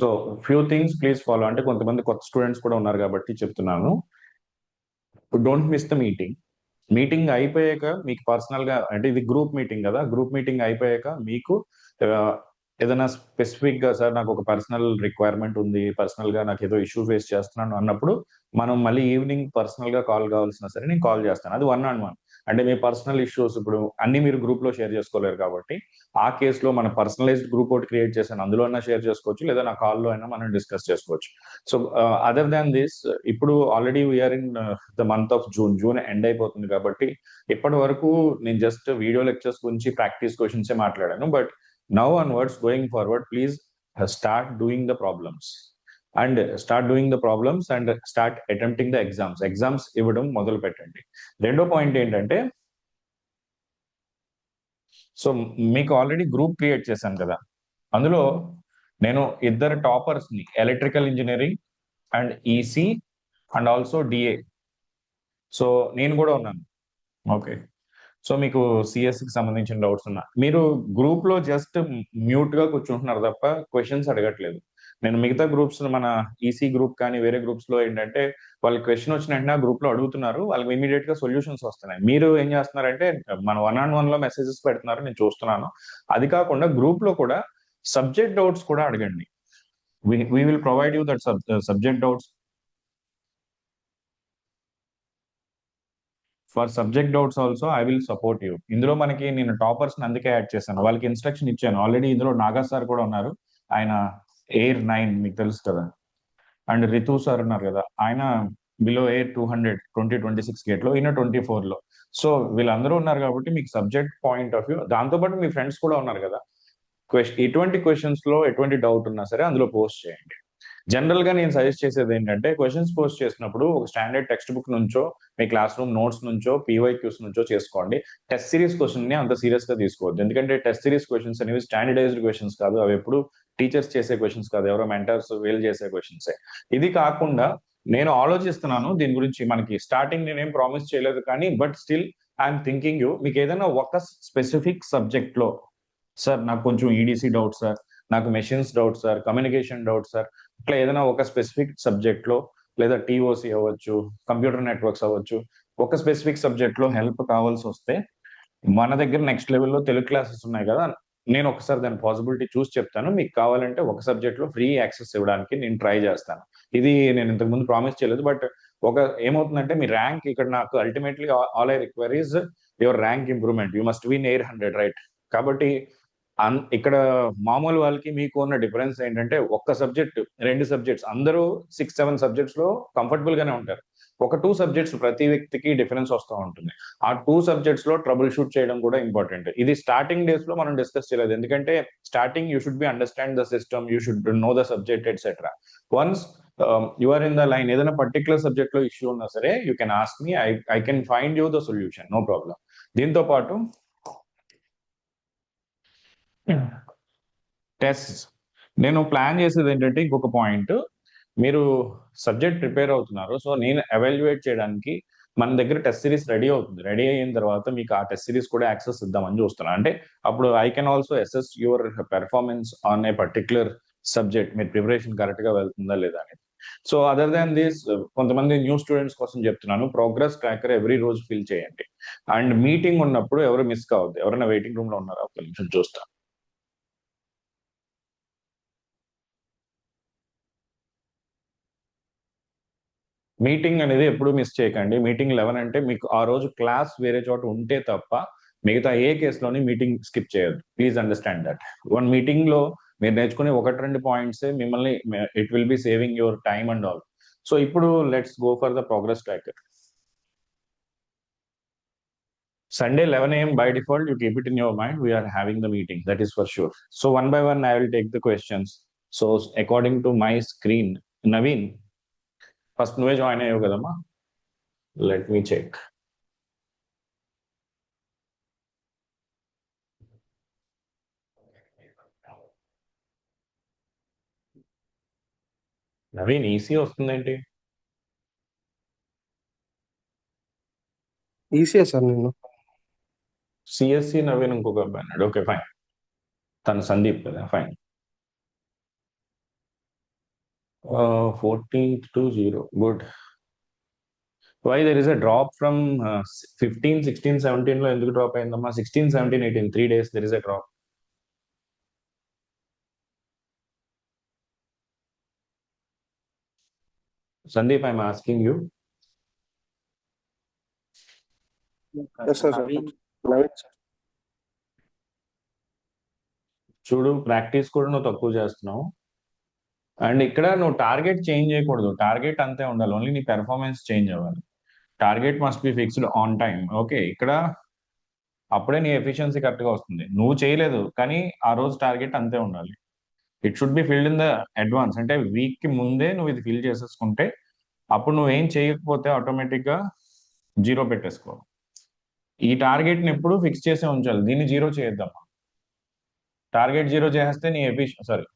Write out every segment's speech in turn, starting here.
So few things please follow. అంటే కొంతమంది కొత్త స్టూడెంట్స్ కూడా ఉన్నారు కాబట్టి చెప్తున్నాను. Don't miss the meeting. Meeting అయిపోయాక మీకు పర్సనల్ గా, అంటే ఇది గ్రూప్ మీటింగ్ కదా, గ్రూప్ మీటింగ్ అయిపోయాక మీకు ఆ, ఏదైనా స్పెసిఫిక్ గా సార్ నాకు ఒక పర్సనల్ రిక్వైర్మెంట్ ఉంది, పర్సనల్ గా నాకు ఏదో ఇష్యూ ఫేస్ చేస్తున్నాను అన్నప్పుడు మనం మళ్ళీ ఈవినింగ్ పర్సనల్ గా కాల్ కావాల్సిన సరే నేను కాల్ చేస్తాను. అది 1-on-1. అంటే మీ పర్సనల్ ఇష్యూస్ ఇప్పుడు అన్ని మీరు గ్రూప్ లో షేర్ చేసుకోలేరు కాబట్టి ఆ కేసులో మన పర్సనలైజ్డ్ గ్రూప్ ఒకటి క్రియేట్ చేశాను, అందులో అయినా షేర్ చేసుకోవచ్చు, లేదా నా కాల్లో అయినా మనం డిస్కస్ చేసుకోవచ్చు. సో అదర్ దాన్ దిస్, ఇప్పుడు already we're in the month of June end అయిపోతుంది కాబట్టి ఇప్పటి వరకు నేను జస్ట్ వీడియో లెక్చర్స్ గురించి ప్రాక్టీస్ క్వశ్చన్స్ మాట్లాడాను. But now onwards going forward please start doing the problems and start attempting the exams ఇవ్వడం మొదలు పెట్టండి. రెండో పాయింట్ ఏంటంటే, సో మీకు ఆల్రెడీ గ్రూప్ క్రియేట్ చేశాను కదా, అందులో నేను ఇద్దరు టాపర్స్ ని, electrical engineering and EC and also DA, so నేను కూడా ఉన్నాను. ఓకే, సో మీకు సిఎస్ కి సంబంధించిన డౌట్స్ ఉన్నా, మీరు గ్రూప్ లో జస్ట్ మ్యూట్ గా కూర్చుంటున్నారు తప్ప క్వశ్చన్స్ అడగట్లేదు. నేను మిగతా గ్రూప్స్, మన ఈసీ గ్రూప్ కానీ వేరే గ్రూప్స్ లో ఏంటంటే వాళ్ళకి క్వశ్చన్ వచ్చిన వెంటనే ఆ గ్రూప్ లో అడుగుతున్నారు, వాళ్ళకి ఇమీడియట్ గా సొల్యూషన్స్ వస్తున్నాయి. మీరు ఏం చేస్తున్నారంటే మన 1-on-1 లో మెసేజెస్ పెడుతున్నారు, నేను చూస్తున్నాను. అది కాకుండా గ్రూప్ లో కూడా సబ్జెక్ట్ డౌట్స్ కూడా అడగండి. we will provide you that subject doubts. For subject doubts also I will support you. ఇందులో మనకి నేను టాపర్స్ అందుకే యాడ్ చేశాను, వాళ్ళకి ఇన్స్ట్రక్షన్ ఇచ్చాను ఆల్రెడీ. ఇందులో నాగా సార్ కూడా ఉన్నారు, ఆయన ఎయిర్ 9 మీకు తెలుసు కదా, అండ్ రితు సార్ ఉన్నారు కదా, ఆయన బిలో ఎయిర్ 200 2026 గేట్ లో, ఈయన 24 లో. సో వీళ్ళందరూ ఉన్నారు కాబట్టి మీకు సబ్జెక్ట్ పాయింట్ ఆఫ్ వ్యూ, దాంతోపాటు మీ ఫ్రెండ్స్ కూడా ఉన్నారు కదా, ఎటువంటి క్వశ్చన్స్ లో ఎటువంటి డౌట్ ఉన్నా సరే అందులో పోస్ట్ చేయండి. జనరల్ గా నేను సజెస్ట్ చేసేది ఏంటంటే, క్వశ్చన్స్ పోస్ట్ చేసినప్పుడు ఒక స్టాండర్డ్ టెక్స్ట్ బుక్ నుంచో, మీ క్లాస్ రూమ్ నోట్స్ నుంచో, పీవైక్యూస్ నుంచో చేసుకోండి. టెస్ట్ సిరీస్ క్వశ్చన్ ని అంత సీరియస్ గా తీసుకోవద్దు, ఎందుకంటే టెస్ట్ సిరీస్ క్వశ్చన్స్ అనేవి స్టాండర్డైజ్డ్ క్వశ్చన్స్ కాదు, అవి ఎప్పుడు టీచర్స్ చేసే క్వశ్చన్స్ కాదు, ఎవరో మెంటర్స్ వీళ్ళు చేసే క్వశ్చన్సే. ఇది కాకుండా నేను ఆలోచిస్తున్నాను దీని గురించి, మనకి స్టార్టింగ్ నేనేం ప్రామిస్ చేయలేదు కానీ, but still I'm thinking you, మీకు ఏదైనా ఒక స్పెసిఫిక్ సబ్జెక్ట్ లో, సార్ నాకు కొంచెం ఈడీసీ డౌట్ సార్, నాకు machines doubt sir, communication doubt sir, ఇట్లా ఏదైనా ఒక స్పెసిఫిక్ సబ్జెక్ట్ లో, లేదా టీఓసి అవ్వచ్చు, కంప్యూటర్ నెట్వర్క్స్ అవ్వచ్చు, ఒక స్పెసిఫిక్ సబ్జెక్ట్ లో హెల్ప్ కావాల్సి వస్తే మన దగ్గర నెక్స్ట్ లెవెల్లో తెలుగు క్లాసెస్ ఉన్నాయి కదా, నేను ఒకసారి దాని పాసిబిలిటీ చూసి చెప్తాను. మీకు కావాలంటే ఒక సబ్జెక్ట్ లో ఫ్రీ యాక్సెస్ ఇవ్వడానికి నేను ట్రై చేస్తాను. ఇది నేను ఇంతకు ముందు ప్రామిస్ చేయలేదు, బట్ ఒక ఏమవుతుందంటే మీ ర్యాంక్ ఇక్కడ నాకు ultimately all I require is your rank improvement. You must win 800, right? కాబట్టి ఇక్కడ మామూలు వాళ్ళకి మీకు ఉన్న డిఫరెన్స్ ఏంటంటే, ఒక్క సబ్జెక్ట్, రెండు సబ్జెక్ట్స్, అందరూ 6-7 సబ్జెక్ట్స్ లో కంఫర్టబుల్ గానే ఉంటారు. ఒక 2 సబ్జెక్ట్స్ ప్రతి వ్యక్తికి డిఫరెన్స్ వస్తూ ఉంటుంది. ఆ 2 సబ్జెక్ట్స్ లో ట్రబుల్ షూట్ చేయడం కూడా ఇంపార్టెంట్. ఇది స్టార్టింగ్ డేస్ లో మనం డిస్కస్ చేయలేదు, ఎందుకంటే starting you should be understand the system, you should know the subject etcetera. Once you are in the line, ఏదైనా పర్టికులర్ సబ్జెక్ట్ లో ఇష్యూ ఉన్నా సరే you can ask me, I can find you the solution, no problem. దీంతో పాటు test, నేను plan చేసేది ఏంటంటే ఇంకొక పాయింట్, మీరు సబ్జెక్ట్ ప్రిపేర్ అవుతున్నారు, సో నేను ఎవాల్యుయేట్ చేయడానికి మన దగ్గర టెస్ట్ సిరీస్ రెడీ అవుతుంది. రెడీ అయిన తర్వాత మీకు ఆ టెస్ట్ సిరీస్ కూడా యాక్సెస్ ఇద్దామని చూస్తున్నాను. అంటే అప్పుడు I can also assess your performance on a particular subject, me preparation correct గా వెళ్తుందా లేదా అని. సో అదర్ దాన్ దిస్, కొంతమంది న్యూ స్టూడెంట్స్ కోసం చెప్తున్నాను, ప్రోగ్రెస్ ట్రాకర్ ఎవ్రీ రోజు ఫిల్ చేయండి. అండ్ మీటింగ్ ఉన్నప్పుడు ఎవరు మిస్ కావద్దు. ఎవరైనా వెయిటింగ్ రూమ్ లో ఉన్నారా? ఒక నిమిషం చూస్తా. మీటింగ్ అనేది ఎప్పుడు మిస్ చేయకండి. మీటింగ్ 11 అంటే మీకు ఆ రోజు క్లాస్ వేరే చోట ఉంటే తప్ప మిగతా ఏ కేసులోని మీటింగ్ స్కిప్ చేయొద్దు. Please understand that. One meeting లో మీరు నేర్చుకునే 1-2 పాయింట్స్ మిమ్మల్ని, it will be saving your time and all. So ఇప్పుడు let's go for the progress tracker. Sunday 11 a.m. by default, you keep it in your mind. We are having the meeting. That is for sure. So one by one, I will take the questions. So according to my screen, Naveen, first నువ్వే join అయ్యావు కదమ్మా? Let me check. Naveen EC వస్తుందేంటి? ఈసీయే sir నేను. CSC Naveen ఇంకొక అబ్బాయి అన్నాడు. Okay fine, తను సందీప్ కదా, fine. 14th to 0. Good. Why there is a drop from 15, 16, 17 లో ఎందుకు డ్రాప్ అయిందమ్మా? 16, 17, 18 3 days there is a drop. Sandeep, I'm asking you. Yes, sir. Naveen, sir. చూడు, ప్రాక్టీస్ కూడా నువ్వు తక్కువ చేస్తున్నావు. అండ్ ఇక్కడ నువ్వు టార్గెట్ చేంజ్ చేయకూడదు. టార్గెట్ అంతే ఉండాలి, ఓన్లీ నీ పెర్ఫార్మెన్స్ చేంజ్ అవ్వాలి. Target must be fixed on time. Okay, ఇక్కడ అప్పుడే నీ ఎఫిషియన్సీ కరెక్ట్గా వస్తుంది. నువ్వు చేయలేదు కానీ ఆ రోజు టార్గెట్ అంతే ఉండాలి. It should be filled in the advance. అంటే వీక్ కి ముందే నువ్వు ఇది ఫిల్ చేసేసుకుంటే అప్పుడు నువ్వు ఏం చేయకపోతే ఆటోమేటిక్గా జీరో పెట్టేసుకో. ఈ టార్గెట్ని ఎప్పుడు ఫిక్స్ చేసే ఉంచాలి, దీన్ని జీరో చేయొద్దమ్మా. టార్గెట్ జీరో చేస్తే నీ sorry.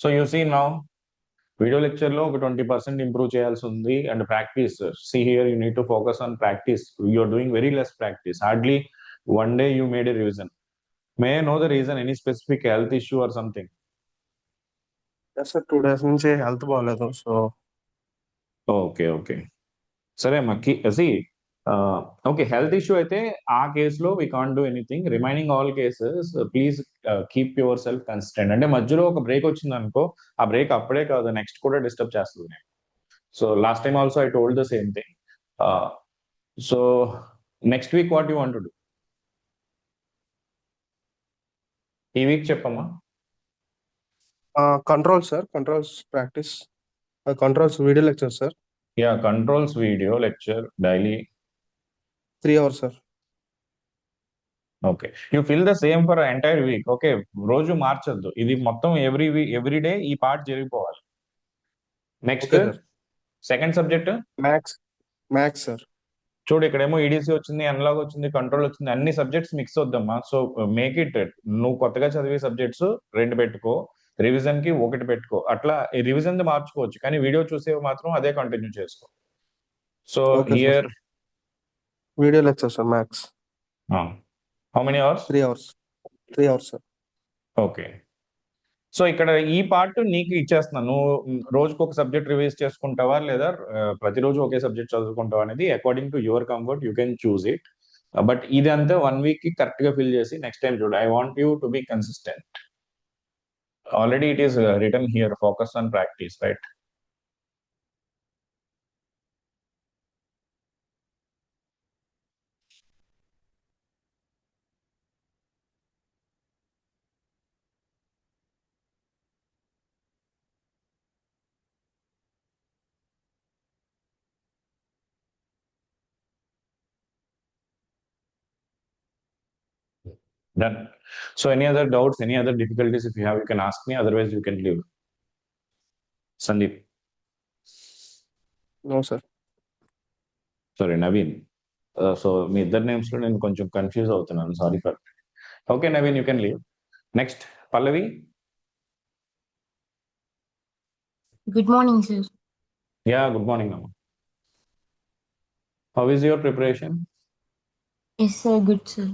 So you see now video లెక్చర్లో ఒక 20% ఇంప్రూవ్ చేయాల్సి ఉంది. And practice, see here you need to focus on practice. You're doing very less practice. Hardly one day you made a revision. May I know the reason? Any specific health issue or something? Yes, sir. 2 days నుంచి health బాగాలేదు. So okay సరే అమ్మా. Okay, health issue అయితే ఆ కేసులో we can't do anything. Remaining all cases please keep your self consistent. అంటే మధ్యలో ఒక బ్రేక్ వచ్చింది అనుకో, ఆ బ్రేక్ అప్పుడే కాదు, నెక్స్ట్ కూడా డిస్టర్బ్ చేస్తుంది. So last time also I told the same thing. So next week what you want to do? ఈ వీక్ చెప్పమ్మా. Controls, sir. Controls practice, controls video lecture, sir. Yeah, controls video lecture daily 3 hours, sir. Okay, you fill the same for entire week. Okay, రోజు మార్చొద్దు, ఇది మొత్తం every day ఈ part జరిగిపోవాలి. Next okay, sir. Second subject maths, sir. చూడు, ఇక్కడేమో EDC వచ్చింది, analogue వచ్చింది, కంట్రోల్ వచ్చింది, అన్ని సబ్జెక్ట్స్ మిక్స్ వద్దమ్మా. సో మేక్ ఇట్, నువ్వు కొత్తగా చదివే సబ్జెక్ట్స్ 2 పెట్టుకో, రివిజన్ కి 1 పెట్టుకో. అట్లా రివిజన్ మార్చుకోవచ్చు, కానీ వీడియో చూసేవి మాత్రం అదే కంటిన్యూ చేసుకో. So okay, sir. Here video lecture, sir. Maths how many hours? 3 hours. 3 hours, sir. Okay, so ఇక్కడ ఈ పార్ట్ నీకు ఇచ్చేస్తున్నాను. నువ్వు రోజుకు ఒక సబ్జెక్ట్ రివైజ్ చేసుకుంటావా, లేదా ప్రతిరోజు ఒకే సబ్జెక్ట్ చదువుకుంటావా అనేది according to your comfort you can choose it. But ఇది అంతా 1 week కి కరెక్ట్ గా ఫిల్ చేసి నెక్స్ట్ టైం చూడు. I want you to be consistent. Already it is return here, focus on practice, right? Done. So any other doubts, any other difficulties, if you have, you can ask me. Otherwise, you can leave. Sandeep. No, sir. Sorry, Naveen. So మీ ఇద్దరు names లో నేను కొంచెం confuse అవుతున్నాను. Sorry for. Okay Naveen, you can leave. Next Pallavi. Good morning, sir. Yeah, good morning, Amma. How is your preparation? Yes, sir. Good, sir.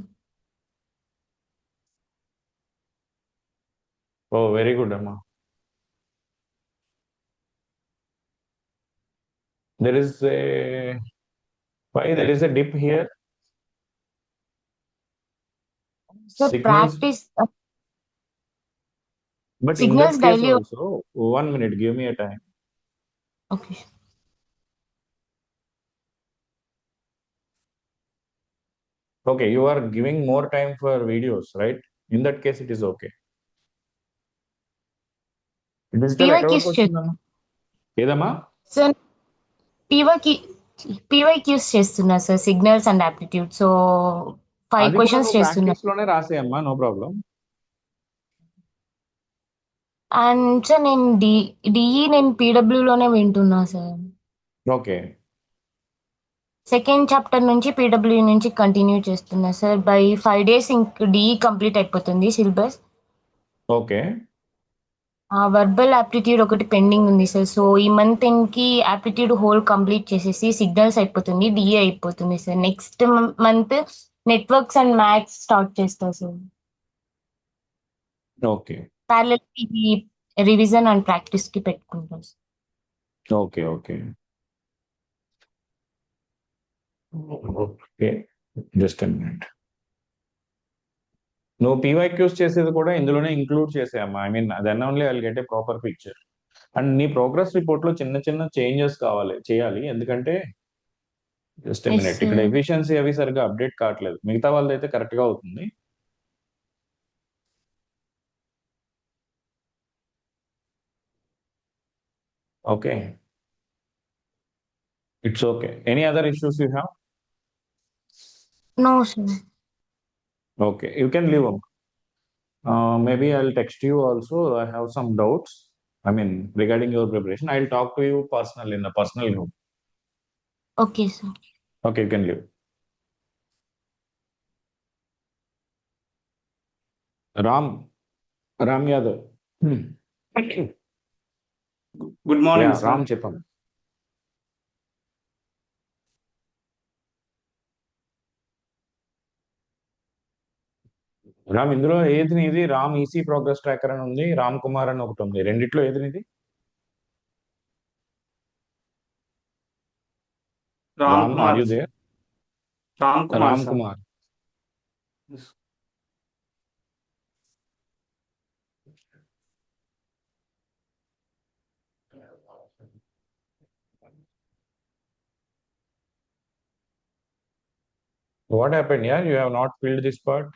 Oh, very good, Amma. There is a why there is a dip here? Sir, Signals, practice but in that signals case daily. also, 1 minute, give me a time. Okay. Okay, you are giving more time for videos, right? In that case, it is okay. Digital ఎక్కడ వరకు PYQs వచ్చిందమ్మా? ఏదమ్మా? sir, PYQs చేస్తున్నా sir, signals and aptitude. So 5 అది కూడా questions నువ్వు చేస్తున్నా. Practice లోనే రాసేయమ్మా, నో ప్రాబ్లం. అండ్ సార్ నేను డిఈ నేను PW లోనే వింటున్నా సార్. ఓకే, సెకండ్ చాప్టర్ నుంచి PW నుంచి కంటిన్యూ చేస్తున్నా సార్. బై 5 days ఇంక డిఈ కంప్లీట్ అయిపోతుంది సిలబస్. ఓకే, వర్బల్ ఆప్టిట్యూడ్ ఒకటి పెండింగ్ ఉంది సార్. సో ఈ మంత్ ఎండ్కి ఆప్టిట్యూడ్ హోల్ కంప్లీట్ చేసేసి సిగ్నల్స్ అయిపోతుంది, డిఏ అయిపోతుంది sir. Next month networks and maths start చేస్తా సార్. ఓకే. ప్యారలల్ ఇది రివిజన్ అండ్ ప్రాక్టీస్ కి పెట్టుకుంటాం sir. Okay okay okay just minute. నువ్వు పీవైక్యూస్ చేసేది కూడా ఇందులోనే ఇంక్లూడ్ చేసేయమ్మా. I mean then only I will get a proper picture. And నీ ప్రోగ్రెస్ రిపోర్ట్ లో చిన్న చిన్న చేంజెస్ చేయాలి. ఎందుకంటే జస్ట్ Yes, మినిట్, sir. ఇక్కడ ఎఫిషియన్సీ అవి సరిగ్గా అప్డేట్ కావట్లేదు. మిగతా వాళ్ళదైతే కరెక్ట్ గా అవుతుంది. Okay, it's okay. Any other issues you have? No, sir. Okay, you can leave them. Maybe I'll text you also. I have some doubts. I mean, regarding your preparation, I'll talk to you personally in the personal group. Okay, sir. Okay, you can leave. Ram Yadav. Good morning Yeah, sir. Ram చెప్పండి. రామ్, ఇందులో ఏది నీది? Ram EC progress tracker అని ఉంది, రామ్ కుమార్ అని ఒకటి ఉంది. రెండిట్లో ఏది నీది? Ram Ram, Kumar are you there? Ram Kumar Ram sir. Kumar. What happened here? You have not filled this part.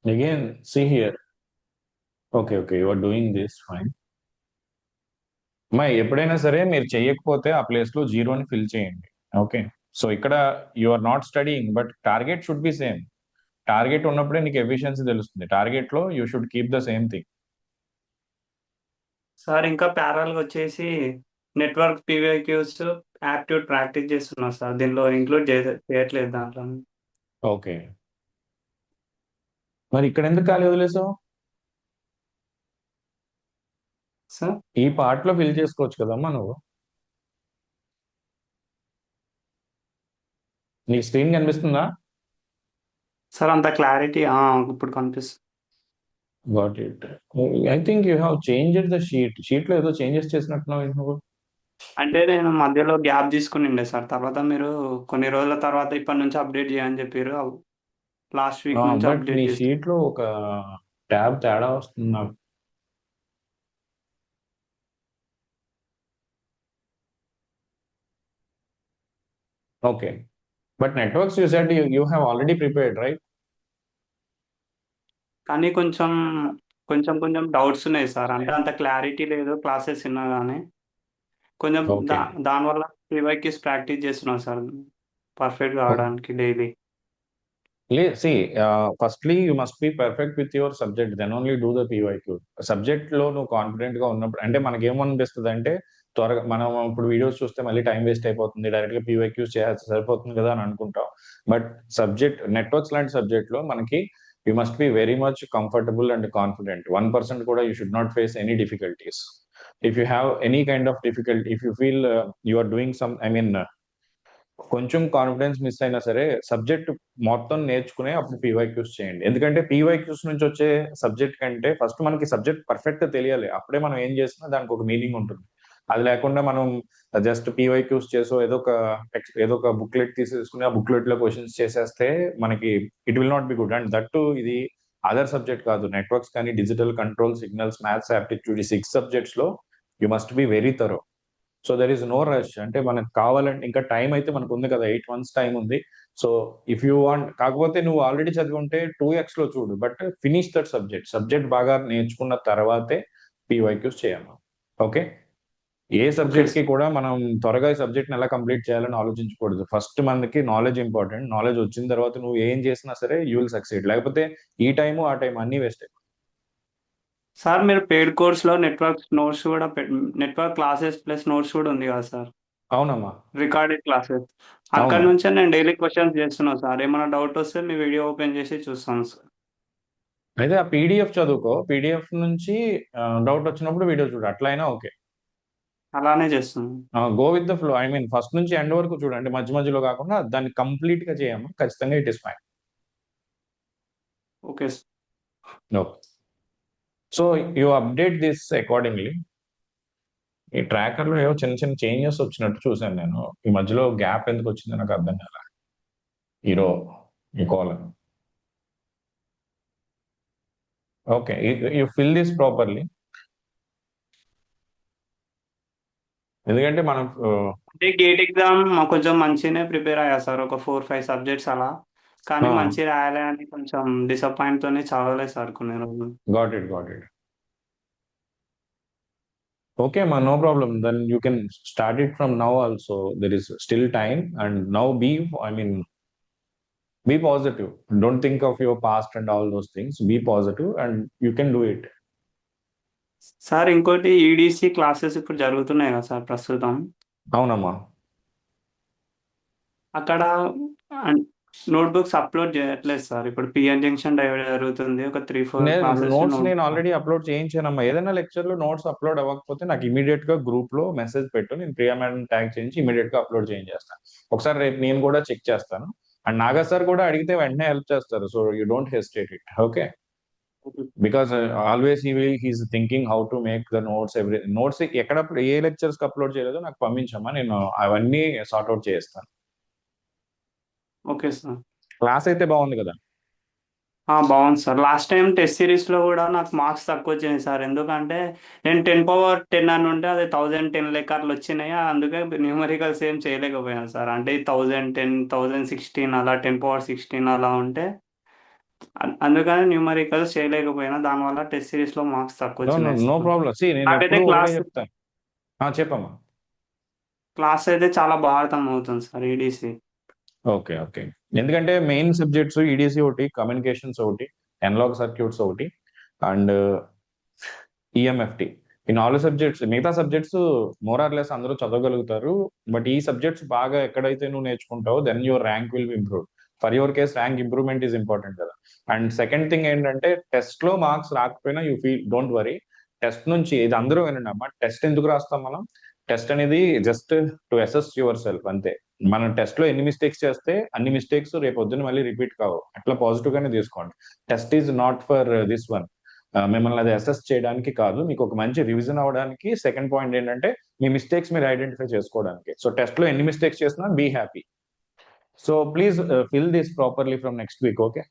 Again, see here. Okay, you are doing this, fine. ఎప్పుడైనా సరే మీరు చేయకపోతే ఆ ప్లేస్ లో జీరోని ఫిల్ చేయండి. ఓకే, సో ఇక్కడ you are not studying, but target should be same. Target ఉన్నప్పుడే నీకు ఎఫిషియన్సీ తెలుస్తుంది. టార్గెట్ లో you should keep the same thing. Sir ఇంకా ప్యారల్ వచ్చేసి నెట్వర్క్ పీవైక్యూస్ యాప్ట్యూడ్ ప్రాక్టీస్ చేస్తున్నా సార్. దీనిలో ఇంక్లూడ్ చేయట్లేదు దాంట్లో. ఓకే, మరి ఇక్కడ ఎందుకు ఖాళీ వదిలేసావు? సార్ ఈ పార్ట్ లో ఫిల్ చేసుకోవచ్చు కదమ్మా నువ్వు. నీ స్క్రీన్ కనిపిస్తుందా? సార్ అంత క్లారిటీ ఇప్పుడు కనిపిస్తుంది. Got it. I think you have changed the sheet లో ఏదో చేంజెస్ చేసినట్టున్నావు నువ్వు. అంటే నేను మధ్యలో గ్యాప్ తీసుకుని ఉండే సార్. తర్వాత మీరు కొన్ని రోజుల తర్వాత ఇప్పటి నుంచి అప్డేట్ చేయని చెప్పారు. లాస్ట్ వీక్ నుంచి బట్ అప్డేట్ నీ చేసి. షీట్ లో ఒక ట్యాబ్ తేడా వస్తుంది నాకు. Okay, but networks you said you have already prepared, right? కానీ కొంచెం కొంచెం కొంచెం డౌట్స్ ఉన్నాయి సార్. అంటే అంత క్లారిటీ లేదు క్లాసెస్ విన్నా కానీ. కొంచెం Okay. దానివల్ల పీవైక్యూస్ ప్రాక్టీస్ చేస్తున్నాం సార్ పర్ఫెక్ట్ కావడానికి daily. See, firstly, you must be perfect with your subject, then only do the PYQ. Subject లో నువ్వు కాన్ఫిడెంట్ గా ఉన్నప్పుడు, అంటే మనకి ఏమనిపిస్తుంది అంటే త్వరగా మనం ఇప్పుడు వీడియోస్ చూస్తే మళ్ళీ టైం వేస్ట్ అయిపోతుంది, డైరెక్ట్ గా పీవైక్యూస్ చేయాల్సి సరిపోతుంది కదా అని అనుకుంటాం. బట్ సబ్జెక్ట్ నెట్వర్క్స్ లాంటి సబ్జెక్ట్ లో మనకి you must be very much comfortable and confident. 1% కూడా you should not face any difficulties. If you have any kind of difficulty, if you feel you are doing some, I mean కొంచెం confidence miss అయినా సరే subject మొత్తం నేర్చుకునే అప్పుడు PYQs చేయండి. ఎందుకంటే PYQs నుంచి వచ్చే సబ్జెక్ట్ కంటే ఫస్ట్ మనకి సబ్జెక్ట్ పర్ఫెక్ట్ తెలియాలి. అప్పుడే మనం ఏం చేసినా దానికి ఒక మీనింగ్ ఉంటుంది. అది లేకుండా మనం జస్ట్ పీవైక్యూస్ చేసో ఏదో ఒక బుక్లెట్ తీసేసుకుని ఆ బుక్లెట్ లో క్వశ్చన్స్ చేసేస్తే మనకి it will not be good. And that ఇది అదర్ సబ్జెక్ట్ కాదు, నెట్వర్క్స్ కానీ digital control, signals, maths, aptitude, ఈ 6 సబ్జెక్ట్స్ లో you must be very thorough. So there is no rush. అంటే మనకు కావాలంటే ఇంకా టైం అయితే మనకు ఉంది కదా, 8 months టైం ఉంది. సో ఇఫ్ యూ వాంట్, కాకపోతే నువ్వు ఆల్రెడీ చదివి ఉంటే 2x లో చూడు, బట్ ఫినిష్ దట్ సబ్జెక్ట్ బాగా నేర్చుకున్న తర్వాతే పీవైక్యూస్ చేయాలి. ఓకే, ఏ సబ్జెక్ట్ కి కూడా మనం త్వరగా ఈ సబ్జెక్ట్ ఎలా కంప్లీట్ చేయాలని ఆలోచించకూడదు. ఫస్ట్ మనకి నాలెడ్జ్ ఇంపార్టెంట్. నాలెడ్జ్ వచ్చిన తర్వాత నువ్వు ఏం చేసినా సరే యూ విల్ సక్సీడ్. లేకపోతే ఈ టైము ఆ టైం అన్ని వేస్ట్. సార్ మీరు పెయిడ్ కోర్స్లో నెట్వర్క్ నోట్స్ కూడా నెట్వర్క్ క్లాసెస్ ప్లస్ నోట్స్ కూడా ఉంది కదా సార్? అవునమ్మా, రికార్డెడ్ క్లాసెస్. అక్కడ అవును. నుంచే నేను డైలీ క్వశ్చన్స్ చేస్తున్నాను సార్. ఏమైనా డౌట్ వస్తే మీ వీడియో ఓపెన్ చేసి చూస్తాను సార్. అయితే ఆ పీడిఎఫ్ చదువుకో, పీడిఎఫ్ నుంచి డౌట్ వచ్చినప్పుడు వీడియో చూడు, అట్లా అయినా ఓకే. అలానే చేస్తున్నాను. Go with the flow. I mean first నుంచి ఎండ్ వరకు చూడండి, మధ్య మధ్యలో కాకుండా దాన్ని కంప్లీట్ గా చేయము, ఖచ్చితంగా it is fine. Okay sir. Okay. So you update this accordingly. ఈ ట్రాకర్ లో ఏవో చిన్న చిన్న చేంజెస్ వచ్చినట్టు చూసాను నేను. ఈ మధ్యలో గ్యాప్ ఎందుకు వచ్చిందో నాకు అర్థం కాల. హీరో ఈ కాలం. Okay, you fill this properly. ఎందుకంటే మనం అంటే గేట్ ఎగ్జామ్ కొంచెం మంచిగానే ప్రిపేర్ అయ్యా సార్, ఒక 4-5 సబ్జెక్ట్స్ అలా. కానీ మంచిగా రాయాలి అని కొంచెం డిసప్పాయింట్ తోనే చదవలేదు సార్ కొన్ని రోజులు. Got it, got it. Okay మా, no problem. Then you can start it from now also. There is still time. And now be positive. Don't think of your past and all those things. Be positive and you can do it. Sir ఇంకోటి EDC classes ఇప్పుడు జరుగుతున్నాయి కదా sir ప్రస్తుతం. అవునమ్మా. అక్కడ notebooks upload చేయట్లేదు sir. ఇప్పుడు PN junction dive జరుగుతుంది, ఒక 3-4 క్లాసెస్ నోట్స్ నేను ఆల్రెడీ అప్లోడ్ చేయించానమ్మా. ఏదైనా లెక్చర్ లో నోట్స్ అప్లోడ్ అవ్వకపోతే నాకు ఇమీడియట్ గా గ్రూప్ లో మెసేజ్ పెట్టు. నేను ప్రియా మేడం ట్యాగ్ చేయించి ఇమీడియట్ గా అప్లోడ్ చేయించేస్తాను. ఒకసారి రేపు నేను కూడా చెక్ చేస్తాను. అండ్ నాగా సార్ కూడా అడిగితే వెంటనే హెల్ప్ చేస్తారు. So you don't hesitate it. Okay, because always he's thinking how to make the notes. Notes ఎక్కడ ఏ లెక్చర్స్ కి అప్లోడ్ చేయలేదో నాకు పంపించమ్మా, నేను అవన్నీ సార్ట్అవుట్ చేస్తాను. Okay sir. క్లాస్ అయితే బాగుంది కదా? బాగుంది sir. Last time test series లో కూడా నాకు మార్క్స్ తక్కువ వచ్చినాయి సార్. ఎందుకంటే నేను 10 అని ఉంటే అది 1010 లెక్క అట్లా వచ్చినాయి. అందుకే న్యూమరికల్స్ ఏం చేయలేకపోయాను సార్. అంటే 1010, 1016 అలా 1016 అలా ఉంటే అందుకని న్యూమరికల్స్ చేయలేకపోయినా. దానివల్ల టెస్ట్ సిరీస్ లో మార్క్స్ తక్కువ వచ్చినాయి నో సార్. ప్రాబ్లం. నేను నాకైతే ఎప్పుడు ఒకటే క్లాస్ చెప్తాను. చెప్పమ్మా. క్లాస్ అయితే చాలా బాగా అర్థం అవుతుంది సార్ ఈడిసి. Okay, okay. ఎందుకంటే మెయిన్ సబ్జెక్ట్స్ ఈడిసి ఒకటి, కమ్యూనికేషన్స్ ఒకటి, ఎనలాగ్ సర్క్యూట్స్ ఒకటి, అండ్ ఈఎంఎఫ్టి. ఈ 4 సబ్జెక్ట్స్. మిగతా సబ్జెక్ట్స్ మోర్ ఆర్ లెస్ అందరూ చదవగలుగుతారు. బట్ ఈ సబ్జెక్ట్స్ బాగా ఎక్కడైతే నువ్వు నేర్చుకుంటావో then your rank will be improve. For your case rank improvement is important కదా. అండ్ సెకండ్ థింగ్ ఏంటంటే టెస్ట్ లో మార్క్స్ రాకపోయినా you feel don't worry. Test నుంచి ఇది అందరూ వినండి అమ్మా. టెస్ట్ ఎందుకు రాస్తాం మనం? టెస్ట్ అనేది just to assess your self అంతే. మనం టెస్ట్ లో ఎన్ని మిస్టేక్స్ చేస్తే అన్ని మిస్టేక్స్ రేపు పొద్దున్న మళ్ళీ రిపీట్ కావు. అట్లా పాజిటివ్ గానే తీసుకోండి. Test is not for this one. మిమ్మల్ని అది అసెస్ చేయడానికి కాదు, మీకు ఒక మంచి రివిజన్ అవడానికి. సెకండ్ పాయింట్ ఏంటంటే మీ మిస్టేక్స్ మీరు ఐడెంటిఫై చేసుకోవడానికి. సో టెస్ట్ లో ఎన్ని మిస్టేక్స్ చేసినా be happy. So please fill this properly from next week. Okay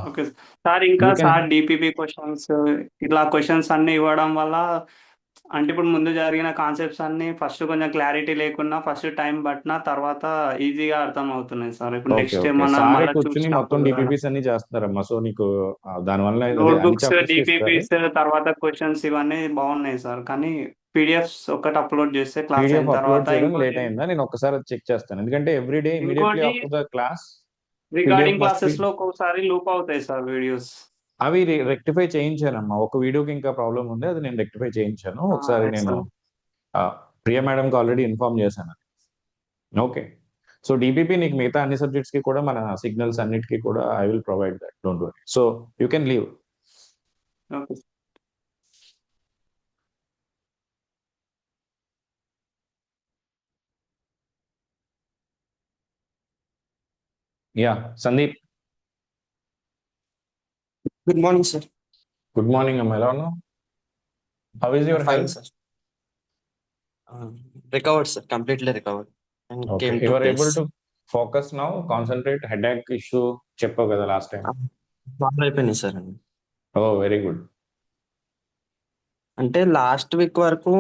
okay sir. ఇంకా you can. Sir DPP questions ఇట్లా క్వశ్చన్స్ అన్ని ఇవ్వడం వల్ల అంటే ఇప్పుడు ముందు జరిగిన కాన్సెప్ట్స్ అన్ని ఫస్ట్ కొంచెం క్లారిటీ లేకున్నా ఫస్ట్ టైం పట్టినా తర్వాత ఈజీగా అర్థం అవుతున్నాయి సార్. ఇప్పుడు ఓకే, నెక్స్ట్ ఓకే. ఏమన్నా సారే మళ్ళీ కూర్చుని మొత్తం చూసినప్పుడు డిపిపిస్ అన్ని చేస్తున్నారమ్మా. సో నీకు దానివల్ల అదే అన్ని నోట్బుక్స్, చాప్టర్స్ ఇస్తారు. డిపిపిస్ తర్వాత క్వశ్చన్స్ ఇవన్నీ బాగున్నాయి సార్. కానీ పీడిఎఫ్స్ ఒకటి అప్లోడ్ చేస్తే క్లాస్ పీడిఎఫ్ అయిన అప్లోడ్ తర్వాత చేయడం లేట్ ఇంకోటి అయిందా? నేను ఒకసారి చెక్ చేస్తాను. ఎందుకంటే ఎవ్రీ డే ఇమీడియట్లీ ఇంకోటి after the class PDF recording must be. Classes లో ఒక్కొక్కసారి లూప్ అవుతాయి సార్ వీడియోస్. అవి రెక్టిఫై చేయించానమ్మా. ఒక వీడియోకి ఇంకా ప్రాబ్లం ఉంది, అది నేను రెక్టిఫై చేయించాను. ఒకసారి నేను సార్. ప్రియా మేడంకి ఆల్రెడీ ఇన్ఫార్మ్ చేశాను. ఓకే. సో డిపిపి నీకు మిగతా అన్ని సబ్జెక్ట్స్ కి కూడా మన సిగ్నల్స్ అన్నిటికీ కూడా I will provide that. Don't worry. So you can leave. Okay. Ya Sandeep. Good morning sir. Good morning అమ్మా. ఎలా ఉన్నావు? How is your fine health? Sir. Recovered sir, completely recovered and okay, came you to our place. Able to focus now, concentrate. Headache issue చెప్పావు కదా last time. Solve అయిపోయినాయి sir అండి. Oh very good. అంటే last week వరకు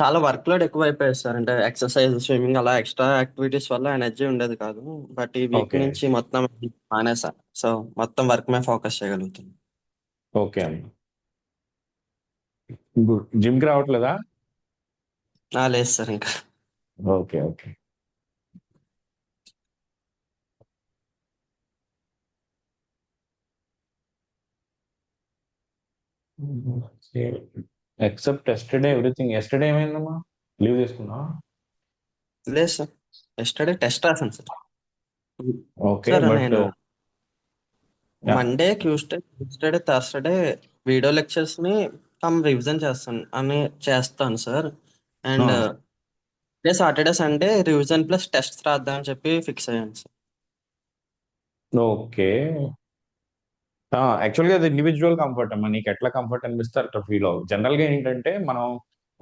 చాలా work load ఎక్కువ అయిపోయాయి sir. అంటే ఎక్సర్సైజ్, స్విమ్మింగ్ అలా ఎక్స్ట్రా యాక్టివిటీస్ వల్ల ఎనర్జీ ఉండేది కాదు. బట్ ఈ వీక్ ఓకే, నుంచి మొత్తం మానేసా. సో మొత్తం వర్క్ మీద ఫోకస్ చేయగలుగుతాను. ఓకే అమ్మా. గుడ్. జిమ్కి రావట్లేదా? లేదు సార్ ఇంకా. Okay, okay. Except yesterday everything. Yesterday ఏమైందమ్మా? లీవ్ తీసుకున్నావా? లేదు సార్, ఎస్టర్డే టెస్ట్ రాశాను సార్. ఓకే సార్ బట్ నేను Monday, Tuesday, Thursday video lectures ని రివిజన్ చేస్తాను sir. And Saturday, Sunday revision plus test రాద్దాం అని చెప్పి ఫిక్స్ అయ్యాను సార్. ఓకే. యాక్చువల్గా అది ఇండివిజువల్ కంఫర్ట్ అమ్మా, నీకు ఎట్లా కంఫర్ట్ అనిపిస్తే అట్లా ఫీల్ అవ్వు. జనరల్ గా ఏంటంటే మనం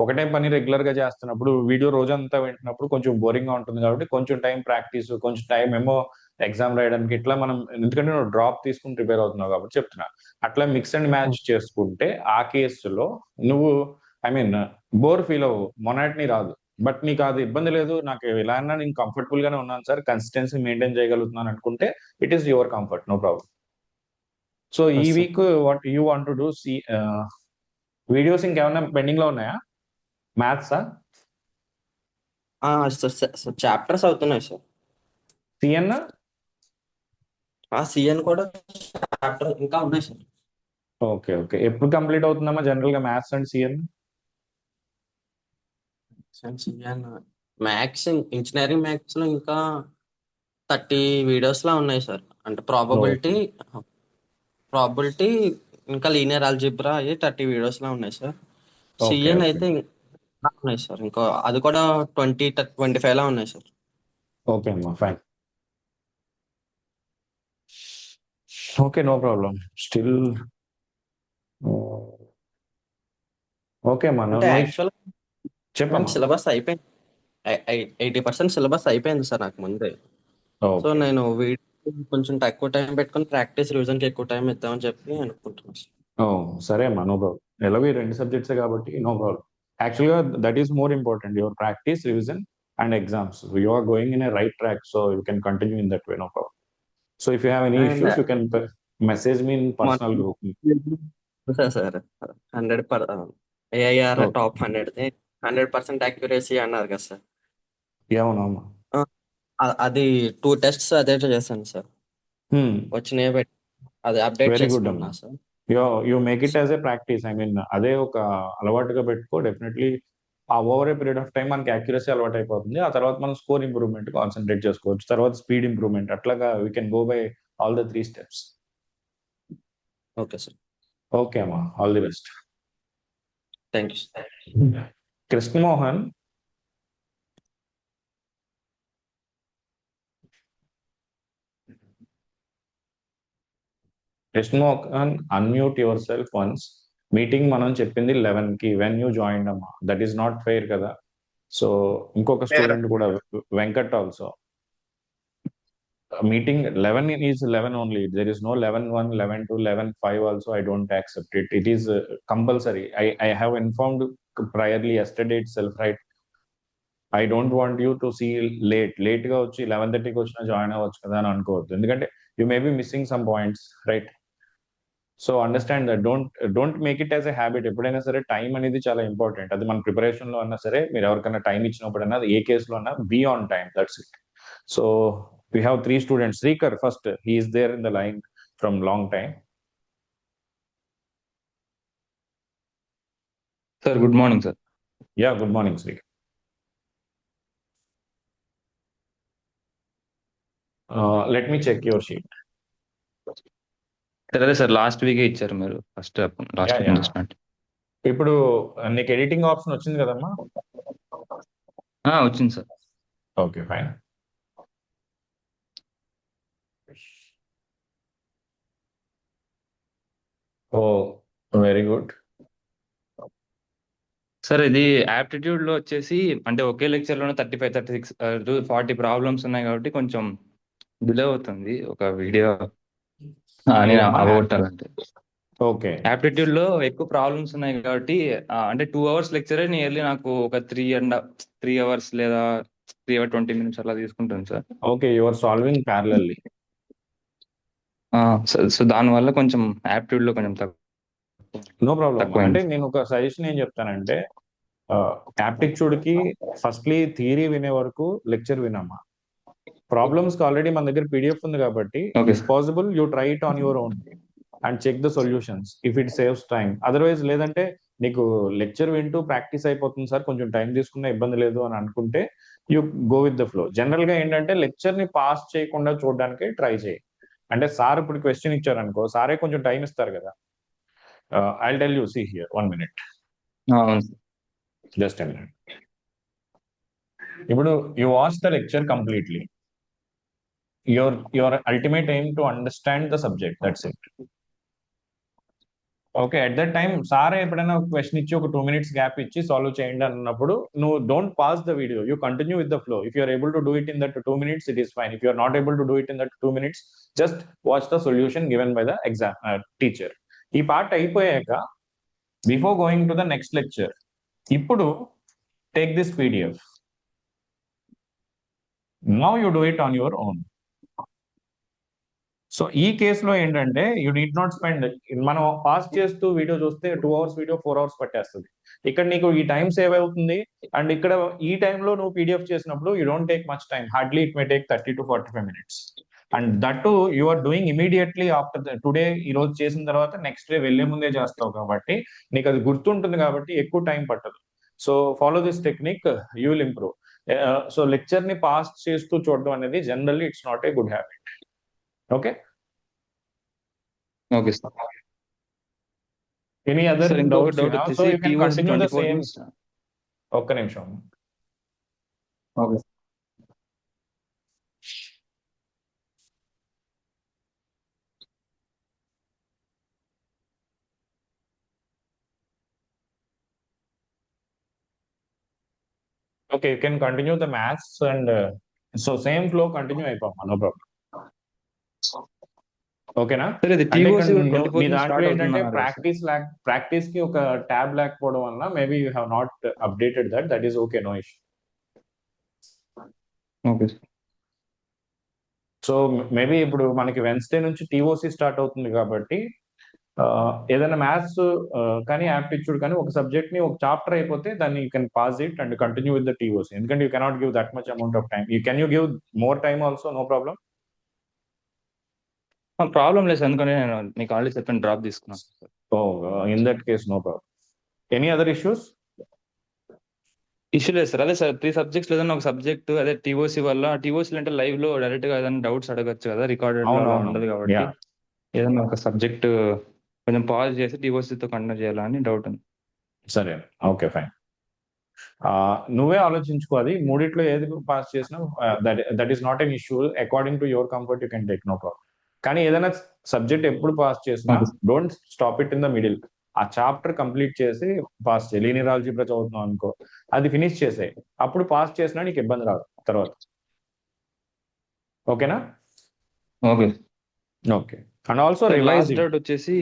ఒకటే పని రెగ్యులర్ గా చేస్తున్నప్పుడు వీడియో రోజంతా వింటున్నప్పుడు కొంచెం బోరింగ్ గా ఉంటుంది, కాబట్టి కొంచెం టైం ప్రాక్టీస్, కొంచెం టైం ఏమో ఎగ్జామ్ రాయడానికి ఇట్లా మనం, ఎందుకంటే నువ్వు డ్రాప్ తీసుకుని ప్రిపేర్ అవుతున్నావు కాబట్టి చెప్తున్నా. అట్లా మిక్స్ అండ్ మ్యాచ్ చేసుకుంటే ఆ కేసులో నువ్వు, ఐ మీన్, బోర్ ఫీల్ అవ్వు, మొనాటనీ రాదు. బట్ నీకు అది ఇబ్బంది లేదు, నాకు ఎలా అన్నా నేను కంఫర్టబుల్ గానే ఉన్నాను సార్, కన్సిస్టెన్సీ మెయింటైన్ చేయగలుగుతున్నాను అనుకుంటే it is your comfort, no problem. So ఈ yes sir. Week what you want to do, see videos ఇంకేమైనా పెండింగ్ లో ఉన్నాయా? మ్యాథ్సా? సార్ చాప్టర్స్ అవుతున్నాయి సార్. సిఎన్? సిఎన్ కూడా చాప్టర్ ఇంకా ఉన్నాయి సార్. ఓకే ఓకే, ఎప్పుడు కంప్లీట్ అవుతుందమ్మా జనరల్ గా maths and CN? CN maths, engineering maths లో ఇంకా 30 వీడియోస్ లా ఉన్నాయి సార్. అంటే ప్రాబబిలిటీ ఇంకా లీనియర్ ఆల్జిబ్రా అయ్యి 30 వీడియోస్ లా ఉన్నాయి సార్. ఓకే సిఎన్ ఓకే అయితే ఇంకా ఉన్నాయి సార్. ఇంకా అది కూడా 25 లా ఉన్నాయి సార్. ఓకే అమ్మా, fine. Okay, no problem. Still okay అమ్మా, అంటే నో యాక్చువల్ చెప్పమ్మా. సిలబస్ అయిపోయింది. 80% సిలబస్ అయిపోయింది సార్ నాకు ముందే. సో ఓకే నేను వీడియో కొంచెం తక్కువ టైం పెట్టుకొని ప్రాక్టీస్ రివిజన్ కి ఎక్కువ టైం ఇద్దామని చెప్పి అనుకుంటున్నాను సార్. ఓ సరే అమ్మా, నో ప్రాబ్లం. ఎలాగో ఈ రెండు సబ్జెక్ట్స్ కాబట్టి నో ప్రాబ్లం. యాక్చువల్గా that is more important, your practice, revision and exams. You are going in a right track, so you can continue in that way, no problem. So if you have any and issues, you can message me in personal group. Sir 100 AIR Okay. Top 100% accuracy అన్నారు కదా sir. Yeah, అవునమ్మా. అది 2 tests అదే చేశాను sir. వచ్చినాయి పెట్టి అది update very good చేసుకున్నా అమ్మా. Sir. You make it as a practice, I mean అదే ఒక అలవాటుగా పెట్టుకో. డెఫినెట్లీ ఆ over a period of time మనకి యాక్యురసీ అలవాటు అయిపోతుంది. ఆ తర్వాత మనం స్కోర్ ఇంప్రూవ్మెంట్ కాన్సన్ట్రేట్ చేసుకోవచ్చు, తర్వాత స్పీడ్ ఇంప్రూవ్మెంట్, అట్లాగా we can go by all the 3 steps. Okay sir. Okay అమ్మా, all the best. Thank you sir. Krishnamohan, Krishnamohan, unmute yourself once. Meeting మనం చెప్పింది 11 కి, వెన్ యూ జాయిన్ అమ్మా, దట్ ఈస్ నాట్ ఫెయిర్ కదా. So ఇంకొక student కూడా, Venkat also. Meeting 11 is 11 only. There is no 11:1, 11:2, 11:5 also. I don't accept it. It is compulsory. I have informed priorly yesterday itself, right? I don't want you to see late గా వచ్చి 11:30కి వచ్చినా join అవ్వచ్చు కదా అని అనుకోవద్దు, ఎందుకంటే you may be missing some points, right? So understand that. Don't make it as a habit. ఎప్పుడైనా సరే టైం అనేది చాలా ఇంపార్టెంట్. అది మన ప్రిపరేషన్ లో అన్నా సరే, మీరు ఎవరికైనా టైం ఇచ్చినప్పుడన్నా, అది ఏ కేసులో అన్నా, be on time, that's it. So we have 3 students. Srikar first, he is there in the line from long time. Sir, good morning, sir. Yeah, good morning, Srikar. Let me check your sheet. Sir, అదే sir last వీకే ఇచ్చారు మీరు first last Yeah, week yeah. చూసినట్టు. ఇప్పుడు నీకు editing option వచ్చింది కదమ్మా? వచ్చింది sir. Okay, fine. Oh very good. Sir ఇది యాప్టిట్యూడ్ లో వచ్చేసి అంటే ఒకే లెక్చర్ లోనే 35, 36, 40 ప్రాబ్లమ్స్ ఉన్నాయి కాబట్టి కొంచెం డిలే అవుతుంది ఒక వీడియో నేను అవగొట్టాలంటే. ఓకే, యాప్టిట్యూడ్ లో ఎక్కువ ప్రాబ్లమ్స్ ఉన్నాయి కాబట్టి అంటే 2 అవర్స్ లెక్చరే నియర్లీ నాకు ఒక 3 అవర్స్ లేదా 3 hours 20 minutes అలా తీసుకుంటుంది sir. Okay, you are solving parallelly. So దానివల్ల కొంచెం యాప్టిట్యూడ్ లో కొంచెం నో ప్రాబ్లం. తక్కువ అంటే నేను ఒక సజెషన్ ఏం చెప్తానంటే, యాప్టిట్యూడ్ కి ఫస్ట్లీ థియరీ వినే వరకు లెక్చర్ వినమ్మా. ప్రాబ్లమ్స్ కి ఆల్రెడీ మన దగ్గర పీడిఎఫ్ ఉంది కాబట్టి, Okay, if possible you try it on your own and check the solutions if it saves time. Otherwise లేదంటే నీకు లెక్చర్ వింటూ ప్రాక్టీస్ అయిపోతుంది సార్, కొంచెం టైం తీసుకున్నా ఇబ్బంది లేదు అని అనుకుంటే you go with the flow. General గా ఏంటంటే లెక్చర్ ని పాస్ చేయకుండా చూడడానికి ట్రై చేయి. అంటే సార్ ఇప్పుడు క్వశ్చన్ ఇచ్చారనుకో, సారే కొంచెం టైం ఇస్తారు కదా. I tell you, see here 1 minute, అవును సార్. Just a minute. ఇప్పుడు you watch the lecture completely. your ultimate aim to understand the subject, that's it. Okay, at that time sir ఎప్పుడైనా ఒక question ఇచ్చి ఒక 2 minutes gap ఇచ్చి solve చేయండి అన్నప్పుడు నువ్వు don't pass the video, you continue with the flow. If you're able to do it in that 2 minutes, it is fine. If you're not able to do it in that 2 minutes, just watch the solution given by the exam teacher. ఈ part అయిపోయాక before going to the next lecture, ఇప్పుడు take this PDF. Now you do it on your own. So ఈ కేసులో ఏంటంటే you need not spend, మనం pass చేస్తూ video చూస్తే 2 hours video 4 hours పట్టేస్తుంది. ఇక్కడ నీకు ఈ టైం సేవ్ అవుతుంది. అండ్ ఇక్కడ ఈ టైంలో నువ్వు పీడిఎఫ్ చేసినప్పుడు you don't take much time, hardly it may take 30 to 45 minutes. And that too you are doing immediately after today. ఈ రోజు చేసిన తర్వాత నెక్స్ట్ డే వెళ్లే ముందే చేస్తావు కాబట్టి నీకు అది గుర్తుంటుంది కాబట్టి ఎక్కువ టైం పట్టదు. So follow this technique, you will improve. So lecture ని పాస్ చేస్తూ చూడడం అనేది generally it's not a good habit. Okay, okay sir. Any other sir ఇంకొక doubts you doubt have? So వచ్చేసి you can TOC continue the 24 same. కి ఒక్క నిమిషం. Okay okay, you can continue the maths and so same flow continue అయిపోమ్మా, no problem. ఓకేనా? Sir ఇది అంటే టీఓసి ఇక్కడ కూడా మీ 24 దాంట్లో స్టార్ట్ ఏంటంటే అవుతుంది అన్నారు సార్. ప్రాక్టీస్ కి ఒక ట్యాబ్ లేకపోవడం వల్ల maybe you have not updated that is okay, no issue. Okay sir. So maybe ఇప్పుడు మనకి వెన్స్డే నుంచి టీఓసి స్టార్ట్ అవుతుంది కాబట్టి ఏదైనా మ్యాథ్స్ కానీ యాప్టిట్యూడ్ కానీ ఒక సబ్జెక్ట్ ని ఒక చాప్టర్ అయిపోతే దాన్ని you can pass it and continue with the TOC. ఎందుకంటే you cannot give that much amount of time. Can you give more time also, no problem. Problem లేదు సార్, ఎందుకంటే నేను మీకు ఆల్రెడీ చెప్పాను డ్రాప్ తీసుకున్నాను sir. In that case no problem. Any other issues? Issue లేదు sir. అదే sir 3 subjects ఏదైనా ఒక సబ్జెక్ట్ అదే టీఓసి వల్ల, టీఓసి అంటే లైవ్ లో డైరెక్ట్ గా ఏదైనా డౌట్స్ అడగచ్చు కదా, రికార్డెడ్ లో అలా ఉండదు కాబట్టి ఏదైనా ఒక సబ్జెక్ట్ కొంచెం పాజ్ చేసి టీఓసితో కంటిన్యూ చేయాలని డౌట్ ఉంది. సరే, ఓకే ఫైన్. నువ్వే ఆలోచించుకో, అది మూడిట్లో ఏది పాస్ చేసినా that is not an issue. According to your comfort you can take, no problem. కానీ ఏదైనా సబ్జెక్ట్ ఎప్పుడు పాస్ చేసినా don't stop it in the middle. ఆ చాప్టర్ కంప్లీట్ చేసి పాస్ చేయి. లీనియర్ ఆల్జీబ్రా చదువుతున్నావు అనుకో, అది ఫినిష్ చేసేయి. అప్పుడు పాస్ చేసినా నీకు ఇబ్బంది రాదు తర్వాత. ఓకేనా? Okay okay. And also revise last doubt వచ్చేసి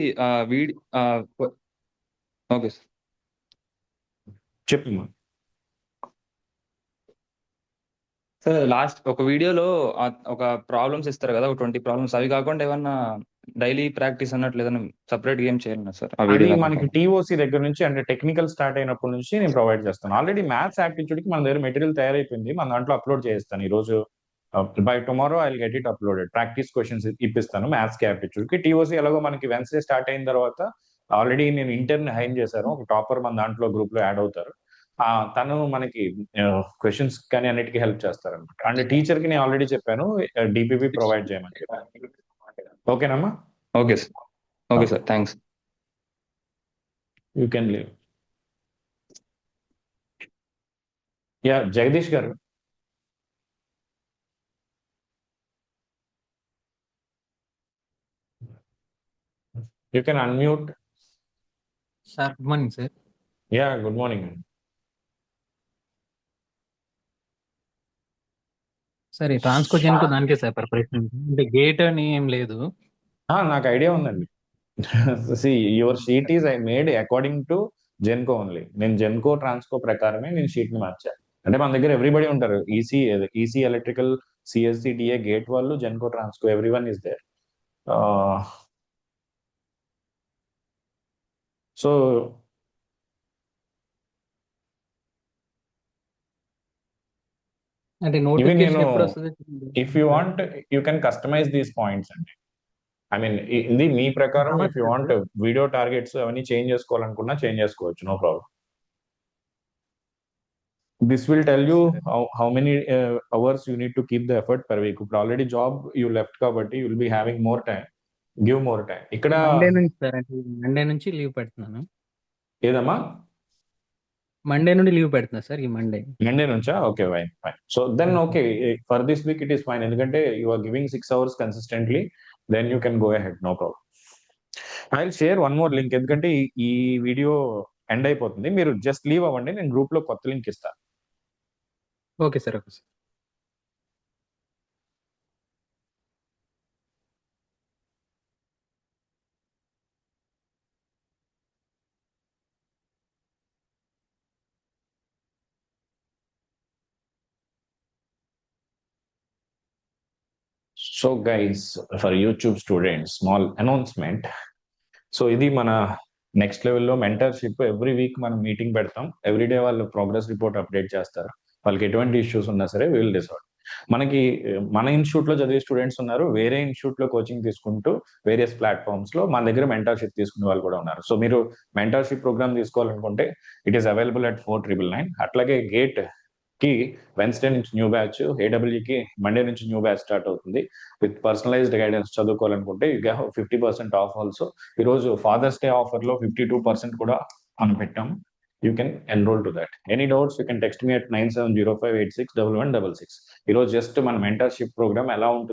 ఓకే సార్. చెప్పు. సార్ లాస్ట్ ఒక వీడియోలో ఒక ప్రాబ్లమ్స్ ఇస్తారు కదా, ఒక 20 ప్రాబ్లమ్స్, అవి కాకుండా ఏమన్నా డైలీ ప్రాక్టీస్ అన్నట్లు ఏదైనా సపరేట్ గేమ్ చేయాలన్నా సార్ ఆ అది వీడియో? మనకి టీఓసి దగ్గర నుంచి అంటే టెక్నికల్ స్టార్ట్ అయినప్పటి నుంచి నేను ప్రొవైడ్ చేస్తాను. ఆల్రెడీ మ్యాథ్స్ యాప్టిట్యూడ్ కి మన దగ్గర మెటీరియల్ తయారైపోయింది, మన దాంట్లో అప్లోడ్ చేస్తాను ఈ రోజు. By tomorrow I will get it uploaded. Practice questions ఇప్పిస్తాను మ్యాథ్స్ కి యాప్టిట్యూడ్ కి. టీఓసి ఎలాగో మనకి వెన్స్డే స్టార్ట్ అయిన తర్వాత ఆల్రెడీ నేను ఇంటర్న్ హైర్ చేశాను, ఒక టాపర్ మన దాంట్లో గ్రూప్ లో యాడ్ అవుతారు. తను మనకి క్వశ్చన్స్ కానీ అన్నిటికీ హెల్ప్ చేస్తారు అనమాట. అండ్ టీచర్ కి నేను ఆల్రెడీ చెప్పాను డిపిపి ప్రొవైడ్ చేయమని చెప్పాను. ఓకేనమ్మా? Okay sir. Okay sir, thanks. You can leave. Yeah, Jagadish garu. You can unmute. Sir good morning sir. Yeah, good morning. Sir ఈ ట్రాన్స్కోజెన్ కు దానికే సార్ ప్రిపరేషన్, అంటే గేట్ అని ఏం లేదు. నాకు ఐడియా ఉందండి. See your sheet is I made according to Genco only. నేను జెన్కో ట్రాన్స్కో ప్రకారమే నేను షీట్ ని మార్చాను. అంటే మన దగ్గర ఎవ్రీబడి ఉంటారు, EC electrical, CSC, DA, GATE వాళ్ళు, Genco Transco, everyone is there. So అంటే ఇవి నోటిఫికేషన్ నేను ఎప్పుడు వస్తుంది? If you want you can customize these points అండి. ఐ మీన్ ఇది మీ ప్రకారం if you want video targets అవన్నీ చేంజ్ చేసుకోవాలనుకున్నా చేంజ్ చేసుకోవచ్చు, no problem. This will tell you how many hours you need to keep the effort per week. ఇప్పుడు already job you left కాబట్టి you will be having more time. Give more time. ఇక్కడ Monday నుంచి sir, అంటే Monday నుంచి leave పెడుతున్నాను. ఏదమ్మా? Monday నుండి leave పెడుతున్నా సార్, ఈ మండే నుంచా? Okay, fine fine. So then okay, for this week it is fine. ఎందుకంటే you are giving 6 hours consistently, then you can go ahead, no problem. I will share one more link, ఎందుకంటే ఈ video end అయిపోతుంది. మీరు just leave అవ్వండి, నేను group లో కొత్త link ఇస్తాను. Okay sir. Okay sir. So guys, for YouTube students small announcement. So ఇది మన నెక్స్ట్ లెవెల్లో మెంటర్షిప్. ఎవ్రీ వీక్ మనం మీటింగ్ పెడతాం. ఎవ్రీడే వాళ్ళు ప్రోగ్రెస్ రిపోర్ట్ అప్డేట్ చేస్తారు. వాళ్ళకి ఎటువంటి ఇష్యూస్ ఉన్నా సరే విల్ డిసైడ్. మనకి మన ఇన్స్టిట్యూట్ లో చదివే స్టూడెంట్స్ ఉన్నారు, వేరే ఇన్స్టిట్యూట్ లో కోచింగ్ తీసుకుంటూ వేరియస్ ప్లాట్ఫామ్స్ లో మన దగ్గర మెంటర్షిప్ తీసుకునే వాళ్ళు కూడా ఉన్నారు. సో మీరు మెంటర్షిప్ ప్రోగ్రామ్ తీసుకోవాలనుకుంటే ఇట్ ఈస్ అవైలబుల్ అట్ 4999. అట్లాగే గేట్ కి వెన్స్డే నుంచి న్యూ బ్యాచ్, ఏడబ్ల్యూకి మండే నుంచి న్యూ బ్యాచ్ స్టార్ట్ అవుతుంది. విత్ పర్సనలైజ్డ్ గైడెన్స్ చదువుకోవాలనుకుంటే యూ గ్యావ్ 50% ఆఫ్ ఆల్సో. ఈరోజు ఫాదర్స్ డే ఆఫర్ లో 52% కూడా మనం పెట్టాం. You can enroll to that. Any doubts you can text me at 9705861166. ఈరోజు జస్ట్ మన మెంటర్షిప్ ప్రోగ్రామ్ ఎలా ఉంటుంది